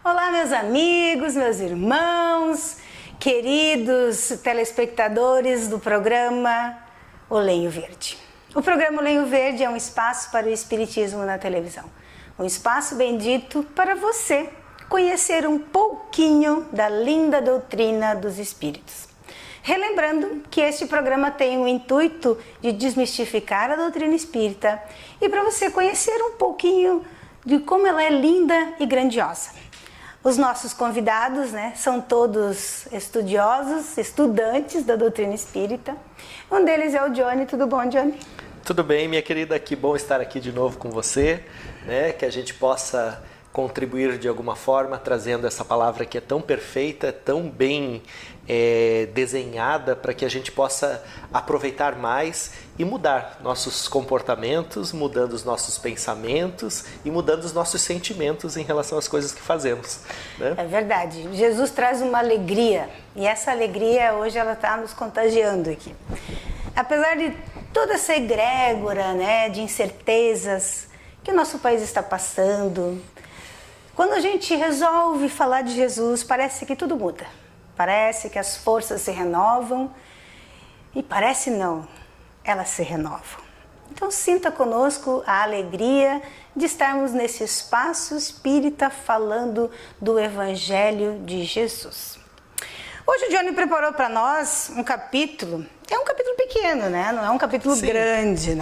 Olá, meus amigos, meus irmãos, queridos telespectadores do programa O Lenho Verde. O programa O Lenho Verde é um espaço para o Espiritismo na televisão. Um espaço bendito para você conhecer um pouquinho da linda doutrina dos Espíritos. Relembrando que este programa tem o intuito de desmistificar a doutrina espírita e para você conhecer um pouquinho de como ela é linda e grandiosa. Os nossos convidados, são todos estudiosos, estudantes da doutrina espírita. Um deles é o Johnny. Tudo bom, Johnny? Tudo bem, minha querida. Que bom estar aqui de novo com você, que a gente possa contribuir de alguma forma, trazendo essa palavra que é tão perfeita, tão bem desenhada, para que a gente possa aproveitar mais e mudar nossos comportamentos, mudando os nossos pensamentos e mudando os nossos sentimentos em relação às coisas que fazemos. Né? É verdade. Jesus traz uma alegria e essa alegria hoje ela está nos contagiando aqui. Apesar de toda essa egrégora, de incertezas que o nosso país está passando, quando a gente resolve falar de Jesus, parece que tudo muda. Parece que as forças se renovam e parece não, elas se renovam. Então sinta conosco a alegria de estarmos nesse espaço espírita falando do Evangelho de Jesus. Hoje o Johnny preparou para nós um capítulo, é um capítulo pequeno, não é um capítulo grande,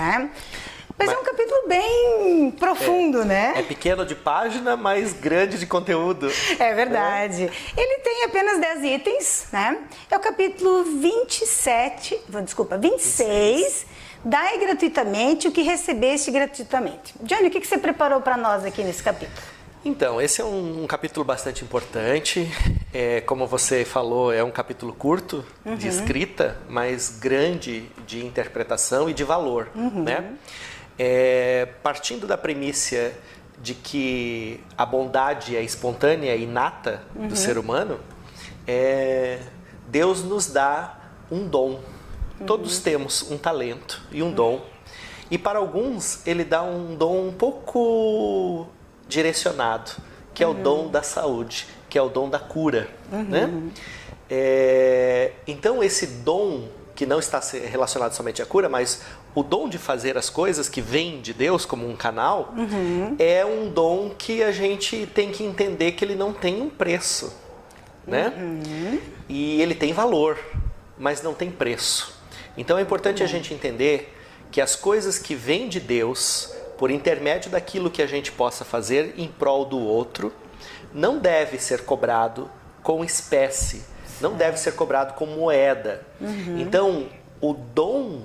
Mas é um capítulo bem profundo, É pequeno de página, mas grande de conteúdo. É verdade. Ele tem apenas 10 itens, É o capítulo 26, Dai gratuitamente o que recebeste gratuitamente. Johnny, o que você preparou para nós aqui nesse capítulo? Então, esse é um capítulo bastante importante. Como você falou, é um capítulo curto de escrita, mas grande de interpretação e de valor, partindo da premissa de que a bondade é espontânea e inata do ser humano, Deus nos dá um dom. Todos temos um talento e um dom. E para alguns, Ele dá um dom um pouco direcionado, que é o dom da saúde, que é o dom da cura. Então, esse dom, que não está relacionado somente à cura, mas o dom de fazer as coisas que vem de Deus como um canal, é um dom que a gente tem que entender que ele não tem um preço, E ele tem valor, mas não tem preço. Então é importante a gente entender que as coisas que vêm de Deus, por intermédio daquilo que a gente possa fazer em prol do outro, não deve ser cobrado com espécie, não deve ser cobrado com moeda. Então, o dom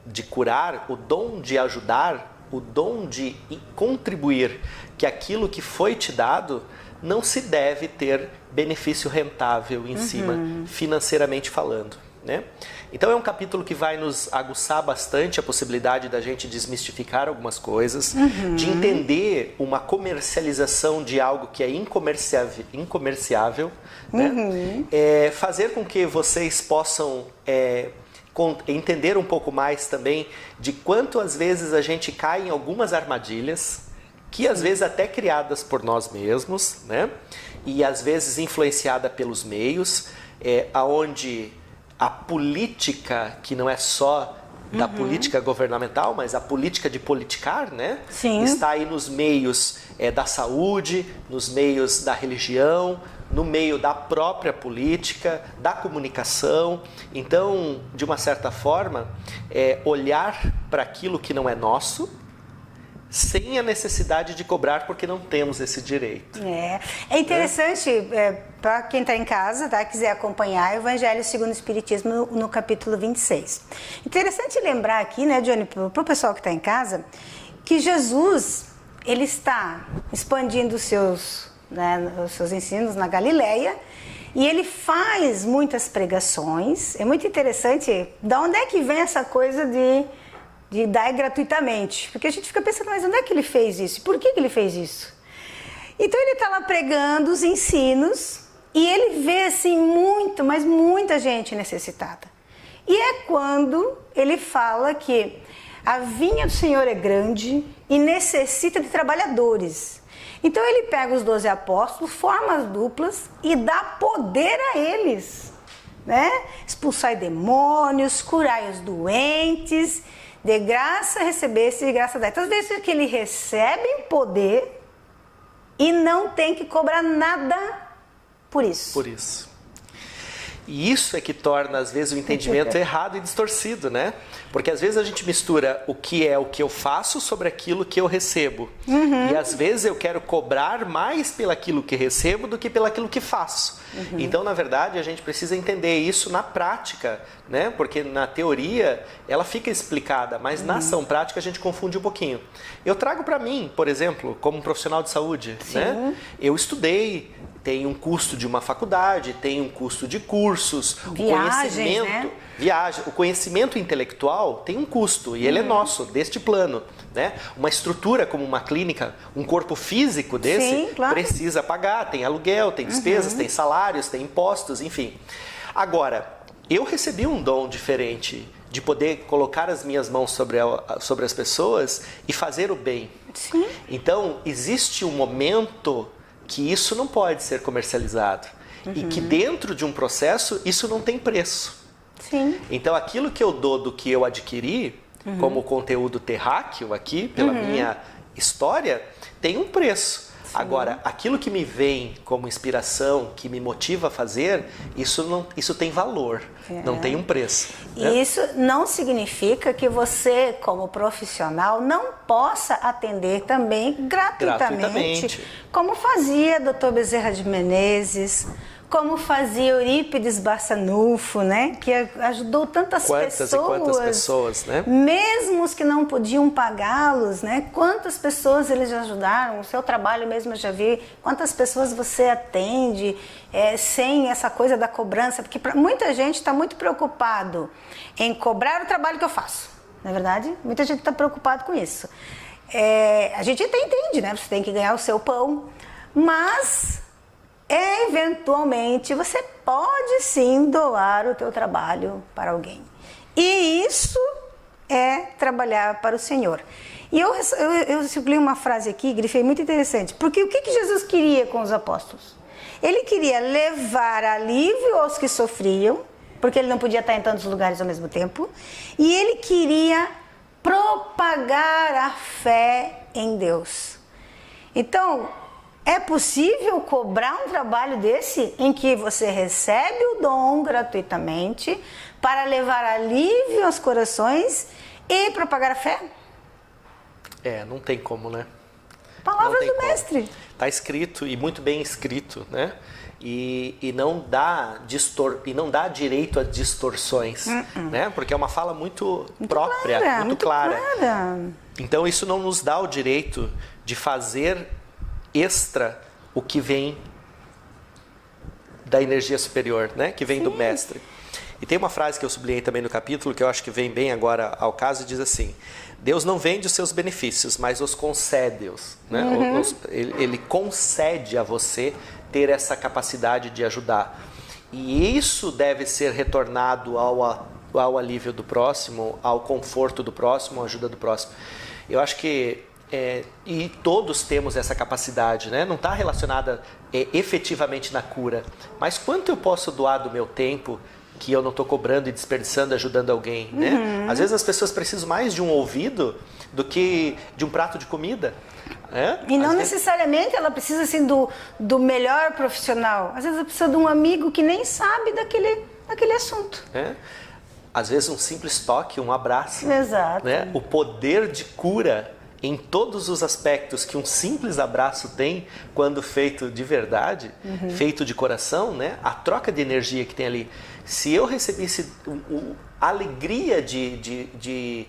de curar, o dom de ajudar, o dom de contribuir, que aquilo que foi te dado não se deve ter benefício rentável em cima, financeiramente falando. Então é um capítulo que vai nos aguçar bastante a possibilidade da gente desmistificar algumas coisas, de entender uma comercialização de algo que é incomerciável, fazer com que vocês possam entender um pouco mais também de quanto às vezes a gente cai em algumas armadilhas, que às vezes até criadas por nós mesmos, e às vezes influenciada pelos meios, aonde a política, que não é só da política governamental, mas a política de politicar, está aí nos meios da saúde, nos meios da religião, no meio da própria política, da comunicação. Então, de uma certa forma, olhar para aquilo que não é nosso, sem a necessidade de cobrar, porque não temos esse direito. É interessante, para quem está em casa, quiser acompanhar o Evangelho segundo o Espiritismo no capítulo 26. Interessante lembrar aqui, Johnny, para o pessoal que está em casa, que Jesus, ele está expandindo os seus ensinos na Galileia, e ele faz muitas pregações. É muito interessante, da onde é que vem essa coisa de dar gratuitamente? Porque a gente fica pensando, mas onde é que ele fez isso? Por que ele fez isso? Então ele está lá pregando os ensinos e ele vê assim muita gente necessitada. E é quando ele fala que a vinha do Senhor é grande e necessita de trabalhadores. Então ele pega os 12 apóstolos, forma as duplas e dá poder a eles, né? Expulsai demônios, curai os doentes, de graça recebeste, de graça dai. Então às vezes que ele recebe poder e não tem que cobrar nada por isso. Por isso. E isso é que torna, às vezes, o entendimento errado e distorcido, né? Porque, às vezes, a gente mistura o que é o que eu faço sobre aquilo que eu recebo. E, às vezes, eu quero cobrar mais pelaquilo que recebo do que pelaquilo que faço. Então, na verdade, a gente precisa entender isso na prática, né? Porque, na teoria, ela fica explicada, mas na ação prática a gente confunde um pouquinho. Eu trago para mim, por exemplo, como um profissional de saúde, né? Eu estudei, tem um custo de uma faculdade, tem um custo de cursos, o conhecimento intelectual tem um custo e ele é nosso, deste plano, né? Uma estrutura como uma clínica, um corpo físico desse precisa pagar, tem aluguel, tem despesas, tem salários, tem impostos, enfim. Agora, eu recebi um dom diferente de poder colocar as minhas mãos sobre as pessoas e fazer o bem. Sim. Então, existe um momento que isso não pode ser comercializado e que dentro de um processo isso não tem preço. Sim. Então aquilo que eu dou do que eu adquiri, como conteúdo terráqueo aqui, pela minha história, tem um preço. Sim. Agora, aquilo que me vem como inspiração, que me motiva a fazer, isso tem valor, não tem um preço. E isso não significa que você, como profissional, não possa atender também gratuitamente. Como fazia Dr. Bezerra de Menezes, como fazia Eurípides Barçanufo, né? Que ajudou tantas pessoas. E quantas pessoas, né? Mesmo os que não podiam pagá-los, né? Quantas pessoas eles ajudaram? O seu trabalho mesmo eu já vi. Quantas pessoas você atende sem essa coisa da cobrança? Porque muita gente está muito preocupado em cobrar o trabalho que eu faço. Não é verdade? Muita gente está preocupado com isso. A gente até entende, né? Você tem que ganhar o seu pão, mas eventualmente você pode sim doar o teu trabalho para alguém. E isso é trabalhar para o Senhor. E eu li uma frase aqui, grifei, muito interessante. Porque o que Jesus queria com os apóstolos? Ele queria levar alívio aos que sofriam, porque ele não podia estar em tantos lugares ao mesmo tempo. E ele queria propagar a fé em Deus. Então, é possível cobrar um trabalho desse em que você recebe o dom gratuitamente para levar alívio aos corações e propagar a fé? Não tem como, né? Palavras do mestre. Está escrito e muito bem escrito, né? E não dá direito a distorções, né? Porque é uma fala muito própria, muito clara. Então isso não nos dá o direito de fazer extra o que vem da energia superior, né? Que vem do mestre. E tem uma frase que eu sublinhei também no capítulo, que eu acho que vem bem agora ao caso, e diz assim: Deus não vende os seus benefícios, mas os concede-os, né? Ele concede a você ter essa capacidade de ajudar. E isso deve ser retornado ao alívio do próximo, ao conforto do próximo, à ajuda do próximo. Eu acho que e todos temos essa capacidade, né? Não está relacionada efetivamente na cura, mas quanto eu posso doar do meu tempo que eu não estou cobrando e desperdiçando, ajudando alguém, né? Às vezes as pessoas precisam mais de um ouvido do que de um prato de comida. E não necessariamente ela precisa assim, do melhor profissional. Às vezes ela precisa de um amigo que nem sabe daquele assunto. Às vezes um simples toque, um abraço. Exato. Né? O poder de cura em todos os aspectos que um simples abraço tem quando feito de verdade, feito de coração, né? A troca de energia que tem ali. Se eu recebesse a alegria de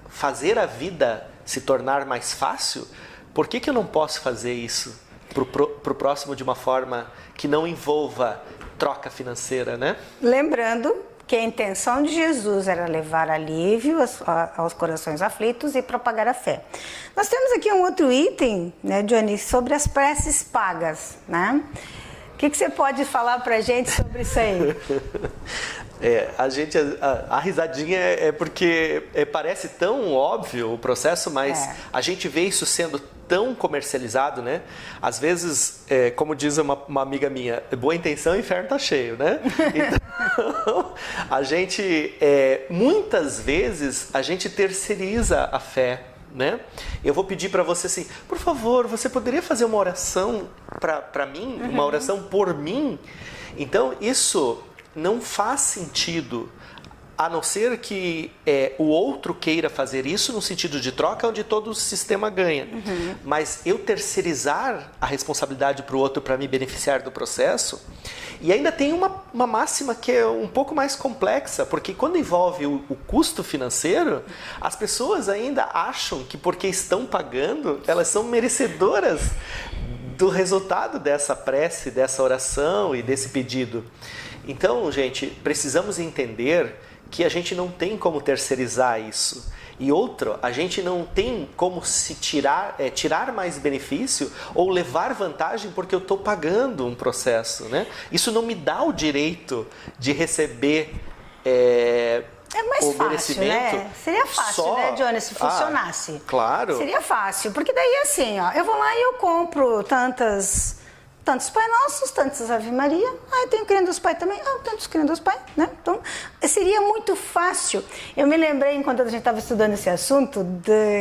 fazer a vida se tornar mais fácil, por que eu não posso fazer isso pro próximo de uma forma que não envolva troca financeira, né? Lembrando que a intenção de Jesus era levar alívio aos corações aflitos e propagar a fé. Nós temos aqui um outro item, né, Johnny, sobre as preces pagas, né? O que você pode falar pra gente sobre isso aí? A risadinha é porque parece tão óbvio o processo, mas a gente vê isso sendo tão comercializado, né? Às vezes, como diz uma amiga minha, boa intenção, o inferno tá cheio, né? Então, muitas vezes, a gente terceiriza a fé, né? Eu vou pedir para você assim, por favor, você poderia fazer uma oração para mim? Uma oração por mim? Então, isso não faz sentido, a não ser que o outro queira fazer isso no sentido de troca, onde todo o sistema ganha. Mas eu terceirizar a responsabilidade para o outro para me beneficiar do processo. E ainda tem uma máxima que é um pouco mais complexa, porque quando envolve o custo financeiro, as pessoas ainda acham que porque estão pagando, elas são merecedoras do resultado dessa prece, dessa oração e desse pedido. Então, gente, precisamos entender que a gente não tem como terceirizar isso. E outro, a gente não tem como se tirar mais benefício ou levar vantagem porque eu estou pagando um processo, né? Isso não me dá o direito de receber mais o fácil, merecimento. né? Seria fácil, né, Johnny, se funcionasse. Claro. Seria fácil, porque daí assim, ó, eu vou lá e eu compro tantos Pai Nossos, tantas Ave Maria, eu tenho Criando Deus Pai também, tantos Criando Deus Pai, né? Então, seria muito fácil. Eu me lembrei, enquanto a gente estava estudando esse assunto,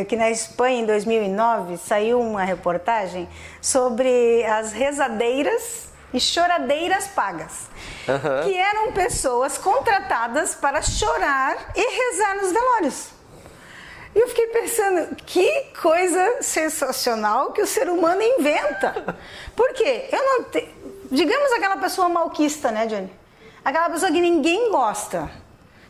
que na Espanha, em 2009, saiu uma reportagem sobre as rezadeiras e choradeiras pagas, que eram pessoas contratadas para chorar e rezar nos velórios. E eu fiquei pensando, que coisa sensacional que o ser humano inventa. Por quê? Digamos aquela pessoa malquista, né, Johnny? Aquela pessoa que ninguém gosta.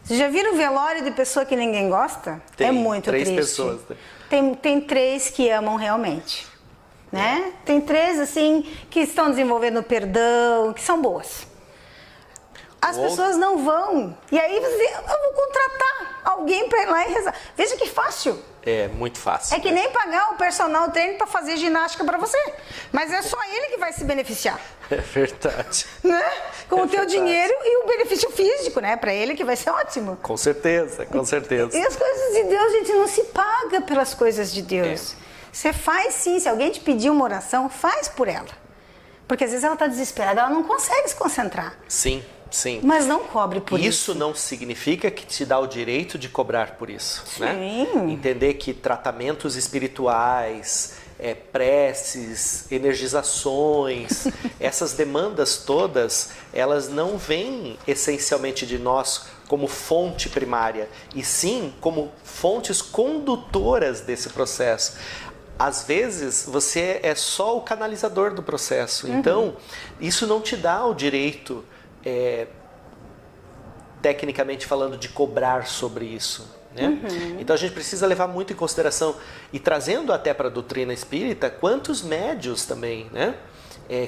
Vocês já viram velório de pessoa que ninguém gosta? É muito triste. 3 pessoas. Tem 3 que amam realmente, né? Tem 3, assim, que estão desenvolvendo perdão, que são boas. As pessoas não vão. E aí eu vou contratar alguém para ir lá e rezar. Veja que fácil. É muito fácil. É que nem pagar o personal trainer para fazer ginástica para você. Mas é só ele que vai se beneficiar. É verdade. Né? Com o teu dinheiro e o benefício físico, né? Para ele que vai ser ótimo. Com certeza, com certeza. E as coisas de Deus, gente, não se paga pelas coisas de Deus. Você faz sim. Se alguém te pedir uma oração, faz por ela. Porque às vezes ela está desesperada, ela não consegue se concentrar. Sim. Sim. Mas não cobre por isso. Isso não significa que te dá o direito de cobrar por isso. Sim. Né? Entender que tratamentos espirituais, preces, energizações, essas demandas todas, elas não vêm essencialmente de nós como fonte primária, e sim como fontes condutoras desse processo. Às vezes, você é só o canalizador do processo. Então, isso não te dá o direito, tecnicamente falando, de cobrar sobre isso. Né? Então, a gente precisa levar muito em consideração, e trazendo até para a doutrina espírita, quantos médios também, né?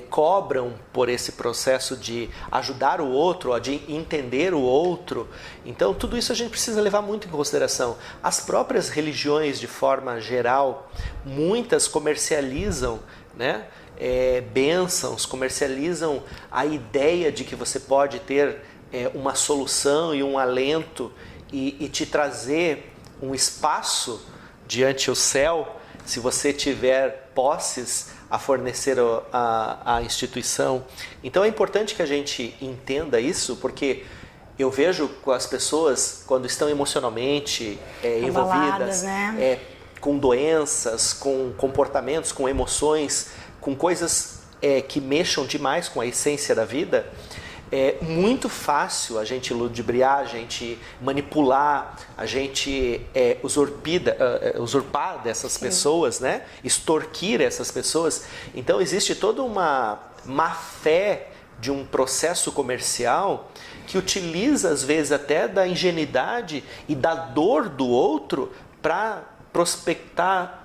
Cobram por esse processo de ajudar o outro, de entender o outro. Então, tudo isso a gente precisa levar muito em consideração. As próprias religiões, de forma geral, muitas comercializam, né, bênçãos, comercializam a ideia de que você pode ter uma solução e um alento e te trazer um espaço diante o céu, se você tiver posses a fornecer a instituição. Então é importante que a gente entenda isso, porque eu vejo com as pessoas, quando estão emocionalmente envolvidas, né? Com doenças, com comportamentos, com emoções, com coisas que mexam demais com a essência da vida, é muito fácil a gente ludibriar, a gente manipular, a gente usurpar dessas pessoas, né? Extorquir essas pessoas. Então existe toda uma má fé de um processo comercial que utiliza, às vezes, até da ingenuidade e da dor do outro para prospectar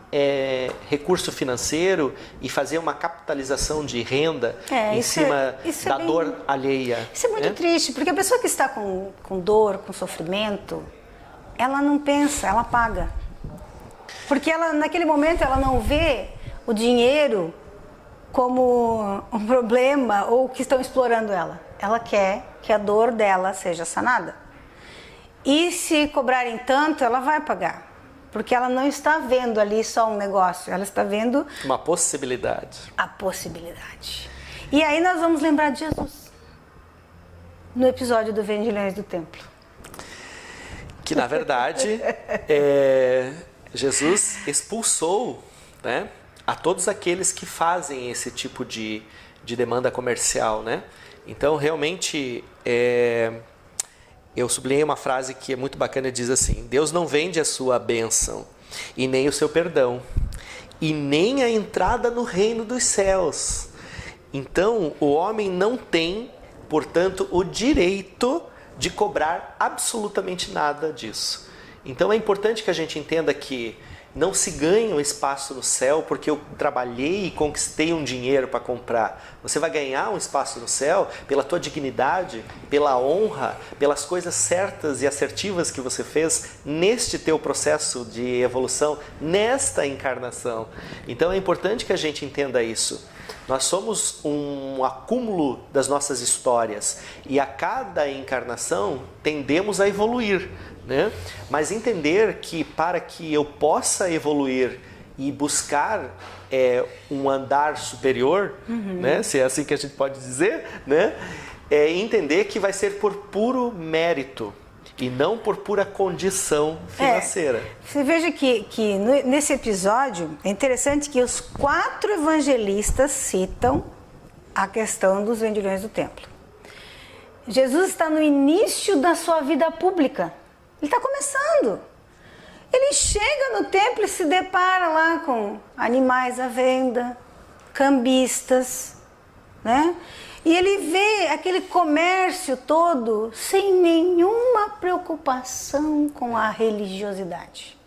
recurso financeiro e fazer uma capitalização de renda em cima da dor alheia. Isso é muito triste, porque a pessoa que está com dor, com sofrimento, ela não pensa, ela paga. Porque ela, naquele momento, ela não vê o dinheiro como um problema ou que estão explorando ela. ela quer que a dor dela seja sanada. E se cobrarem tanto, ela vai pagar. Porque ela não está vendo ali só um negócio, ela está vendo... uma possibilidade. A possibilidade. E aí nós vamos lembrar de Jesus. No episódio do Vendilhões do Templo. Que na verdade, Jesus expulsou, né, a todos aqueles que fazem esse tipo de demanda comercial, né? Então realmente... eu sublinhei uma frase que é muito bacana, diz assim: Deus não vende a sua bênção, e nem o seu perdão, e nem a entrada no reino dos céus. Então, o homem não tem, portanto, o direito de cobrar absolutamente nada disso. Então, é importante que a gente entenda que não se ganha um espaço no céu porque eu trabalhei e conquistei um dinheiro para comprar. Você vai ganhar um espaço no céu pela tua dignidade, pela honra, pelas coisas certas e assertivas que você fez neste teu processo de evolução, nesta encarnação. Então é importante que a gente entenda isso. Nós somos um acúmulo das nossas histórias e a cada encarnação tendemos a evoluir, né? Mas entender que para que eu possa evoluir e buscar um andar superior, né? Se é assim que a gente pode dizer, né? É entender que vai ser por puro mérito e não por pura condição financeira. Você veja que nesse episódio é interessante que os 4 evangelistas citam a questão dos vendilhões do templo. Jesus está no início da sua vida pública. Ele está começando. Ele chega no templo e se depara lá com animais à venda, cambistas, né? E ele vê aquele comércio todo sem nenhuma preocupação com a religiosidade.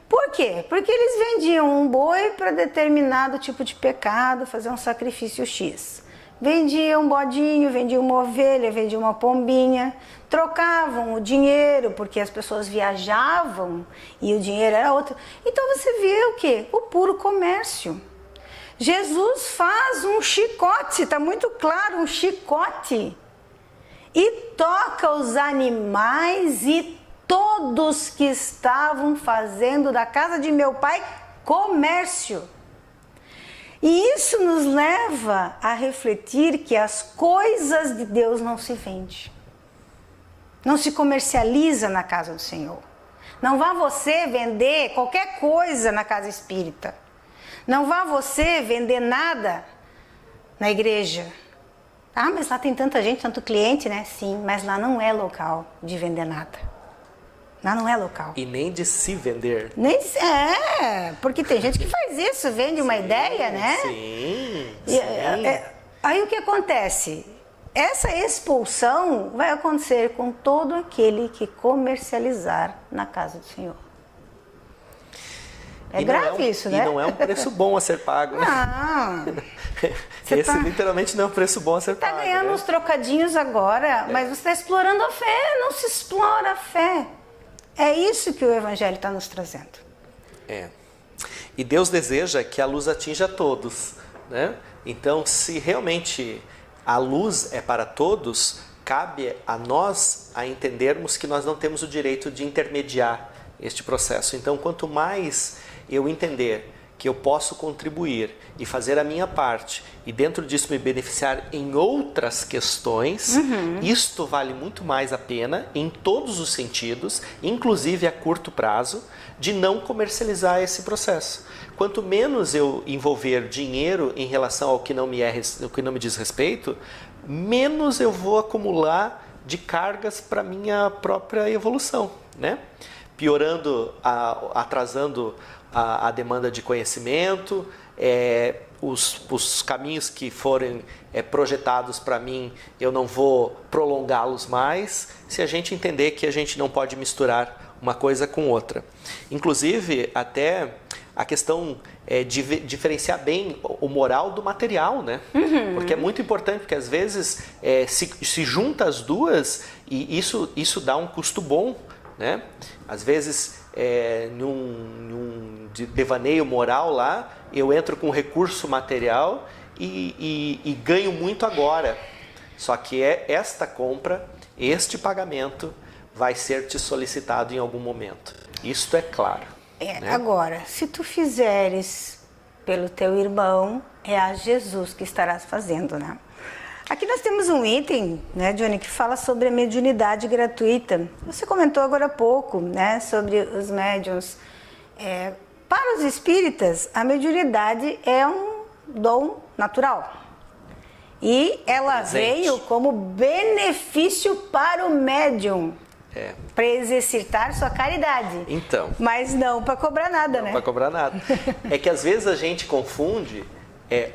Por quê? Porque eles vendiam um boi para determinado tipo de pecado, fazer um sacrifício X. Vendiam um bodinho, vendiam uma ovelha, vendiam uma pombinha, trocavam o dinheiro, porque as pessoas viajavam e o dinheiro era outro. Então você vê o quê? O puro comércio. Jesus faz um chicote, está muito claro, um chicote, e toca os animais e todos que estavam fazendo da casa de meu pai comércio. E isso nos leva a refletir que as coisas de Deus não se vendem, não se comercializa na casa do Senhor. Não vá você vender qualquer coisa na casa espírita. Não vá você vender nada na igreja. Ah, mas lá tem tanta gente, tanto cliente, né? Sim, mas lá não é local de vender nada. Lá não é local. E nem de se vender. Nem de, porque tem gente que faz isso, vende uma ideia, né? Sim, Aí o que acontece? Essa expulsão vai acontecer com todo aquele que comercializar na casa do Senhor. É grave isso, né? E não é um preço bom a ser pago. Não. Esse literalmente não é um preço bom a ser pago. Está ganhando uns trocadinhos agora, mas você está explorando a fé. Não se explora a fé. É isso que o Evangelho está nos trazendo. E Deus deseja que a luz atinja todos, né? Então, se realmente a luz é para todos, cabe a nós a entendermos que nós não temos o direito de intermediar este processo. Então, quanto mais eu entender que eu posso contribuir e fazer a minha parte e dentro disso me beneficiar em outras questões, isto vale muito mais a pena em todos os sentidos, inclusive a curto prazo, de não comercializar esse processo. Quanto menos eu envolver dinheiro em relação ao que não me diz respeito, menos eu vou acumular de cargas para minha própria evolução, né? Piorando, atrasando a demanda de conhecimento, os caminhos que forem projetados para mim, eu não vou prolongá-los mais, se a gente entender que a gente não pode misturar uma coisa com outra. Inclusive, até a questão de diferenciar bem o moral do material, né? Porque é muito importante, porque às vezes se junta as duas e isso dá um custo bom, né? Às vezes, num devaneio moral lá, eu entro com recurso material e ganho muito agora. Só que esta compra, este pagamento vai ser te solicitado em algum momento. Isto é claro. Né? Agora, se tu fizeres pelo teu irmão, é a Jesus que estarás fazendo, né? Aqui nós temos um item, né, Johnny, que fala sobre a mediunidade gratuita. Você comentou agora há pouco, né, sobre os médiuns. Para os espíritas, a mediunidade é um dom natural. E ela veio como benefício para o médium. Para exercitar sua caridade. Então. Mas não para cobrar nada, né? Não para cobrar nada. É que às vezes a gente confunde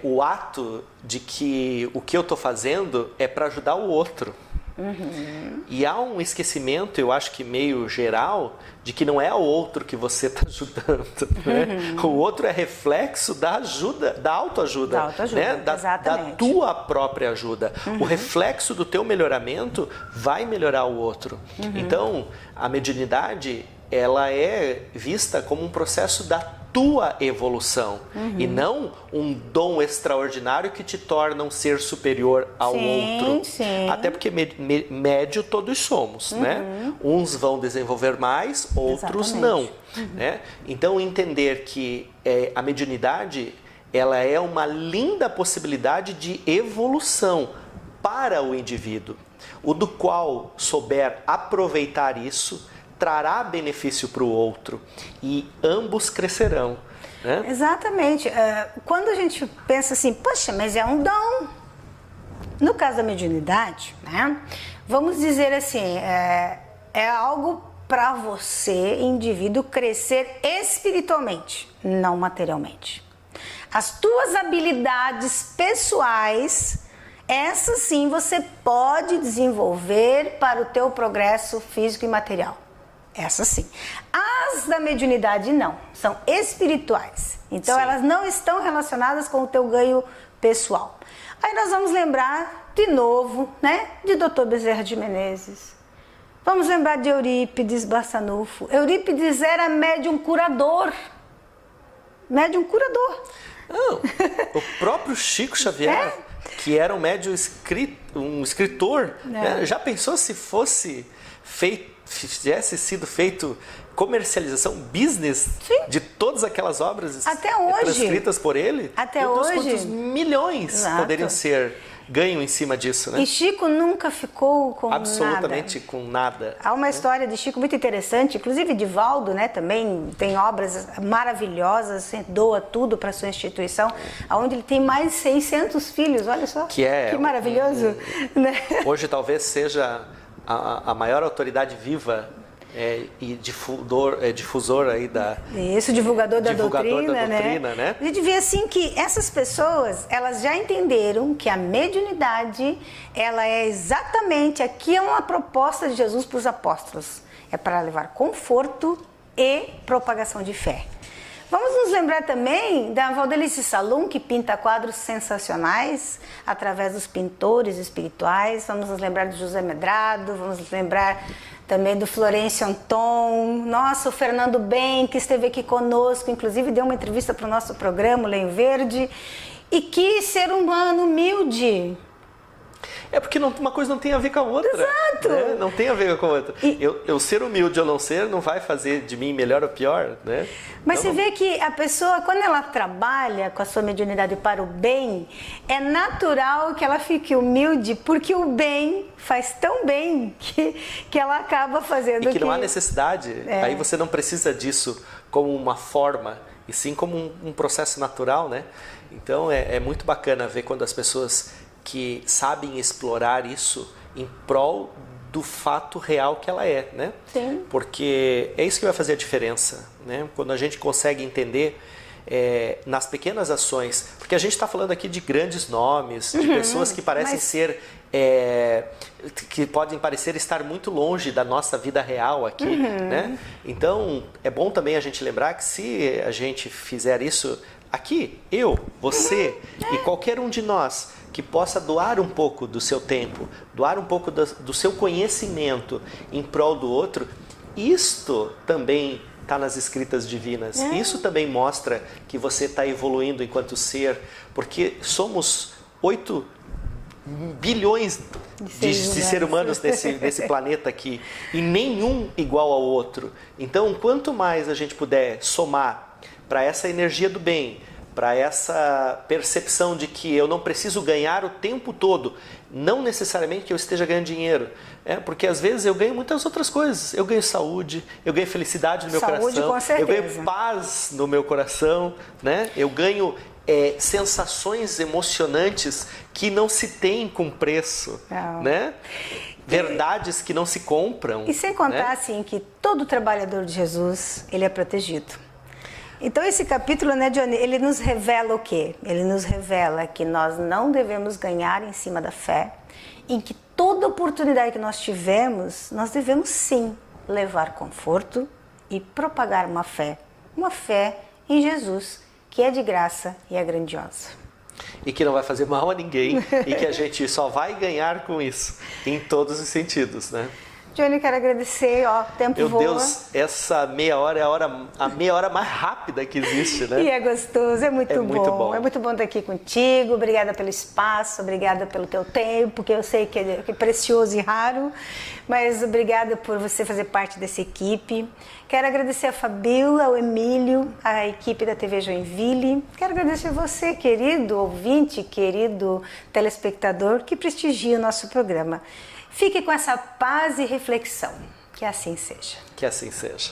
o ato de que o que eu estou fazendo é para ajudar o outro. Uhum. E há um esquecimento, eu acho que meio geral, de que não é o outro que você está ajudando. Né? Uhum. O outro é reflexo da ajuda, da autoajuda. Da autoajuda, né? Da tua própria ajuda. Uhum. O reflexo do teu melhoramento vai melhorar o outro. Uhum. Então, a mediunidade, ela é vista como um processo da tua evolução e não um dom extraordinário que te torna um ser superior ao outro. Sim. Até porque médio todos somos, né? Uns vão desenvolver mais, outros não. Né? Então entender que a mediunidade, ela é uma linda possibilidade de evolução para o indivíduo, o do qual souber aproveitar isso trará benefício para o outro e ambos crescerão. Né? Exatamente. Quando a gente pensa assim, poxa, mas é um dom. No caso da mediunidade, né, vamos dizer assim, é algo para você, indivíduo, crescer espiritualmente, não materialmente. As tuas habilidades pessoais, essas sim você pode desenvolver para o teu progresso físico e material. Essa sim. As da mediunidade não, são espirituais. Então sim, elas não estão relacionadas com o teu ganho pessoal. Aí nós vamos lembrar de novo, né, de Dr. Bezerra de Menezes. Vamos lembrar de Eurípides Barçanufo. Eurípides era médium curador. Médium curador. Não, o próprio Chico Xavier, que era um médium um escritor, né? Já pensou se tivesse sido feito comercialização, business, sim, de todas aquelas obras até hoje, transcritas por ele? Até hoje. Quantos milhões, exato, poderiam ser ganho em cima disso, né? E Chico nunca ficou com absolutamente nada. Com nada. Há uma história de Chico muito interessante, inclusive Divaldo, né, também tem obras maravilhosas, doa tudo para sua instituição, onde ele tem mais de 600 filhos, olha só, que maravilhoso. Né? Hoje talvez seja a maior autoridade viva e difusor aí divulgador da doutrina, né? A gente vê assim que essas pessoas, elas já entenderam que a mediunidade, ela é exatamente, aqui é uma proposta de Jesus para os apóstolos, é para levar conforto e propagação de fé. Vamos nos lembrar também da Valdelice Salum, que pinta quadros sensacionais através dos pintores espirituais. Vamos nos lembrar de José Medrado, vamos nos lembrar também do Florencio Anton. Nossa, o Fernando Ben, que esteve aqui conosco, inclusive deu uma entrevista para o nosso programa, o Lenho Verde. E que ser humano humilde. É porque uma coisa não tem a ver com a outra. Exato. Né? Não tem a ver com a outra. Eu ser humilde ou não ser não vai fazer de mim melhor ou pior, né? Mas então, você vê que a pessoa, quando ela trabalha com a sua mediunidade para o bem, é natural que ela fique humilde, porque o bem faz tão bem que ela acaba fazendo. E que não há necessidade. Aí você não precisa disso como uma forma, e sim como um processo natural, né? Então é muito bacana ver quando as pessoas que sabem explorar isso em prol do fato real que ela é, né? Sim. Porque é isso que vai fazer a diferença, né? Quando a gente consegue entender nas pequenas ações, porque a gente está falando aqui de grandes nomes, de pessoas que parecem ser, que podem parecer estar muito longe da nossa vida real aqui, né? Então é bom também a gente lembrar que se a gente fizer isso aqui, eu, você e qualquer um de nós que possa doar um pouco do seu tempo, doar um pouco do seu conhecimento em prol do outro, isto também está nas escritas divinas. Isso também mostra que você está evoluindo enquanto ser, porque somos 8 bilhões de seres humanos nesse planeta aqui, e nenhum igual ao outro. Então, quanto mais a gente puder somar para essa energia do bem, para essa percepção de que eu não preciso ganhar o tempo todo, não necessariamente que eu esteja ganhando dinheiro, porque às vezes eu ganho muitas outras coisas. Eu ganho saúde, eu ganho felicidade no meu coração, com certeza. eu ganho paz no meu coração, né? Eu ganho sensações emocionantes que não se tem com preço, né? Verdades que não se compram. E sem contar, assim, que todo trabalhador de Jesus, ele é protegido. Então esse capítulo, né, Johnny, ele nos revela o quê? Ele nos revela que nós não devemos ganhar em cima da fé, em que toda oportunidade que nós tivermos, nós devemos sim levar conforto e propagar uma fé em Jesus, que é de graça e é grandiosa. E que não vai fazer mal a ninguém e que a gente só vai ganhar com isso, em todos os sentidos, né? Johnny, quero agradecer, o tempo voa. Meu Deus, essa meia hora é a meia hora mais rápida que existe, né? E é gostoso, é muito bom. É muito bom estar aqui contigo, obrigada pelo espaço, obrigada pelo teu tempo, que eu sei que é precioso e raro, mas obrigada por você fazer parte dessa equipe. Quero agradecer a Fabíola, ao Emílio, a equipe da TV Joinville. Quero agradecer você, querido ouvinte, querido telespectador, que prestigia o nosso programa. Fique com essa paz e reflexão. Que assim seja. Que assim seja.